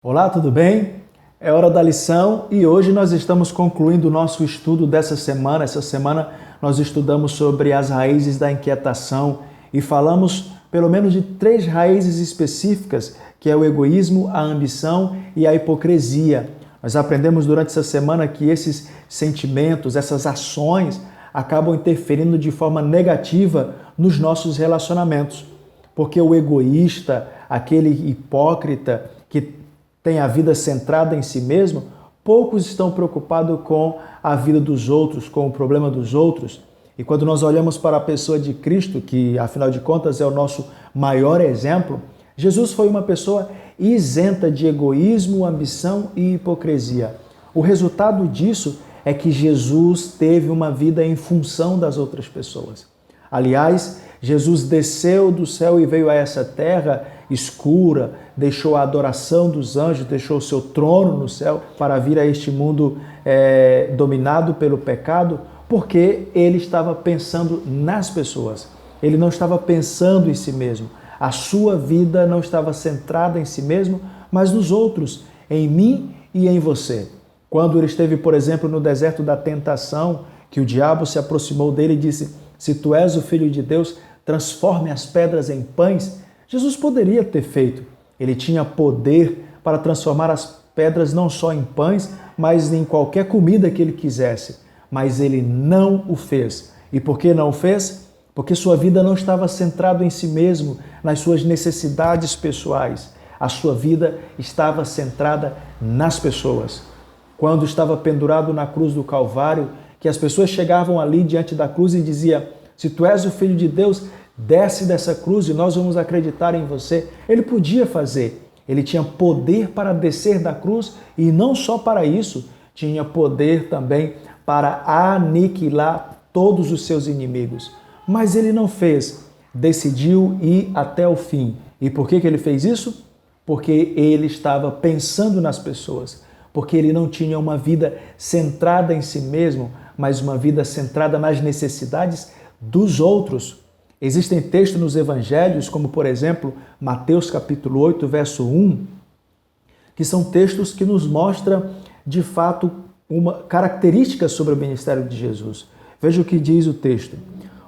Olá, tudo bem? É hora da lição e hoje nós estamos concluindo o nosso estudo dessa semana. Essa semana nós estudamos sobre as raízes da inquietação e falamos pelo menos de 3 raízes específicas, que é o egoísmo, a ambição e a hipocrisia. Nós aprendemos durante essa semana que esses sentimentos, essas ações acabam interferindo de forma negativa nos nossos relacionamentos. Porque o egoísta, aquele hipócrita que tem a vida centrada em si mesmo, poucos estão preocupados com a vida dos outros, com o problema dos outros. E quando nós olhamos para a pessoa de Cristo, que afinal de contas é o nosso maior exemplo, Jesus foi uma pessoa isenta de egoísmo, ambição e hipocrisia. O resultado disso é que Jesus teve uma vida em função das outras pessoas. Aliás, Jesus desceu do céu e veio a essa terra escura, deixou a adoração dos anjos, deixou o seu trono no céu para vir a este mundo dominado pelo pecado, porque ele estava pensando nas pessoas. Ele não estava pensando em si mesmo. A sua vida não estava centrada em si mesmo, mas nos outros, em mim e em você. Quando ele esteve, por exemplo, no deserto da tentação, que o diabo se aproximou dele e disse: "Se tu és o Filho de Deus, transforme as pedras em pães", Jesus poderia ter feito. Ele tinha poder para transformar as pedras não só em pães, mas em qualquer comida que ele quisesse. Mas ele não o fez. E por que não o fez? Porque sua vida não estava centrada em si mesmo, nas suas necessidades pessoais. A sua vida estava centrada nas pessoas. Quando estava pendurado na cruz do Calvário, que as pessoas chegavam ali diante da cruz e diziam: "Se tu és o Filho de Deus, desce dessa cruz e nós vamos acreditar em você." Ele podia fazer. Ele tinha poder para descer da cruz e não só para isso, tinha poder também para aniquilar todos os seus inimigos. Mas ele não fez. Decidiu ir até o fim. E por que ele fez isso? Porque ele estava pensando nas pessoas. Porque ele não tinha uma vida centrada em si mesmo, mas uma vida centrada nas necessidades dos outros. Existem textos nos evangelhos, como por exemplo, Mateus capítulo 8, verso 1, que são textos que nos mostram de fato uma característica sobre o ministério de Jesus. Veja o que diz o texto.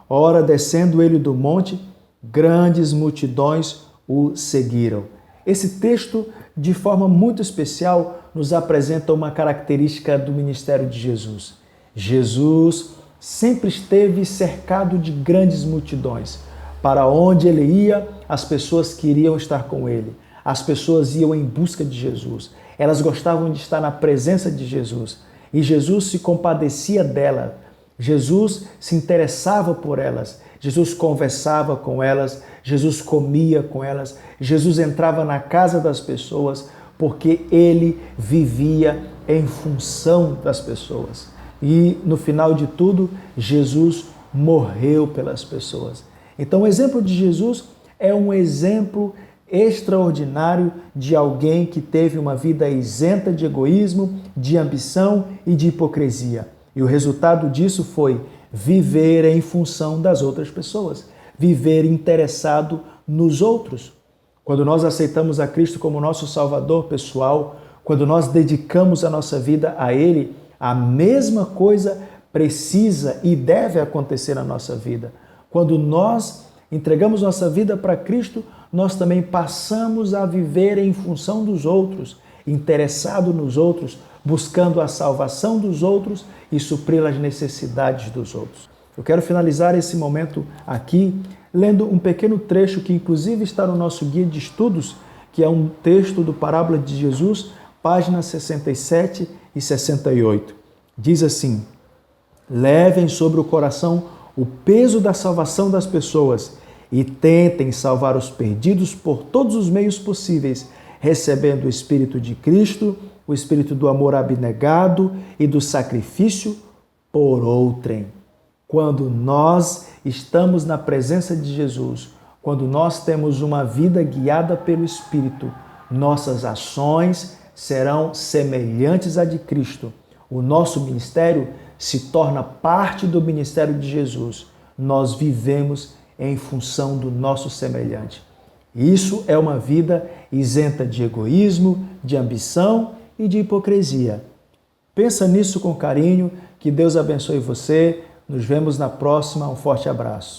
"Ora, descendo ele do monte, grandes multidões o seguiram." Esse texto, de forma muito especial, nos apresenta uma característica do ministério de Jesus. Jesus sempre esteve cercado de grandes multidões. Para onde ele ia, as pessoas queriam estar com ele. As pessoas iam em busca de Jesus. Elas gostavam de estar na presença de Jesus. E Jesus se compadecia delas. Jesus se interessava por elas. Jesus conversava com elas. Jesus comia com elas. Jesus entrava na casa das pessoas porque ele vivia em função das pessoas. E no final de tudo, Jesus morreu pelas pessoas. Então o exemplo de Jesus é um exemplo extraordinário de alguém que teve uma vida isenta de egoísmo, de ambição e de hipocrisia. E o resultado disso foi viver em função das outras pessoas, viver interessado nos outros. Quando nós aceitamos a Cristo como nosso Salvador pessoal, quando nós dedicamos a nossa vida a Ele, a mesma coisa precisa e deve acontecer na nossa vida. Quando nós entregamos nossa vida para Cristo, nós também passamos a viver em função dos outros, interessado nos outros, buscando a salvação dos outros e suprir as necessidades dos outros. Eu quero finalizar esse momento aqui lendo um pequeno trecho que inclusive está no nosso guia de estudos, que é um texto do Parábola de Jesus, páginas 67 e 68. Diz assim: "Levem sobre o coração o peso da salvação das pessoas e tentem salvar os perdidos por todos os meios possíveis, recebendo o Espírito de Cristo, o Espírito do amor abnegado e do sacrifício por outrem." Quando nós estamos na presença de Jesus, quando nós temos uma vida guiada pelo Espírito, nossas ações serão semelhantes à de Cristo. O nosso ministério se torna parte do ministério de Jesus. Nós vivemos em função do nosso semelhante. Isso é uma vida isenta de egoísmo, de ambição e de hipocrisia. Pensa nisso com carinho, que Deus abençoe você. Nos vemos na próxima. Um forte abraço.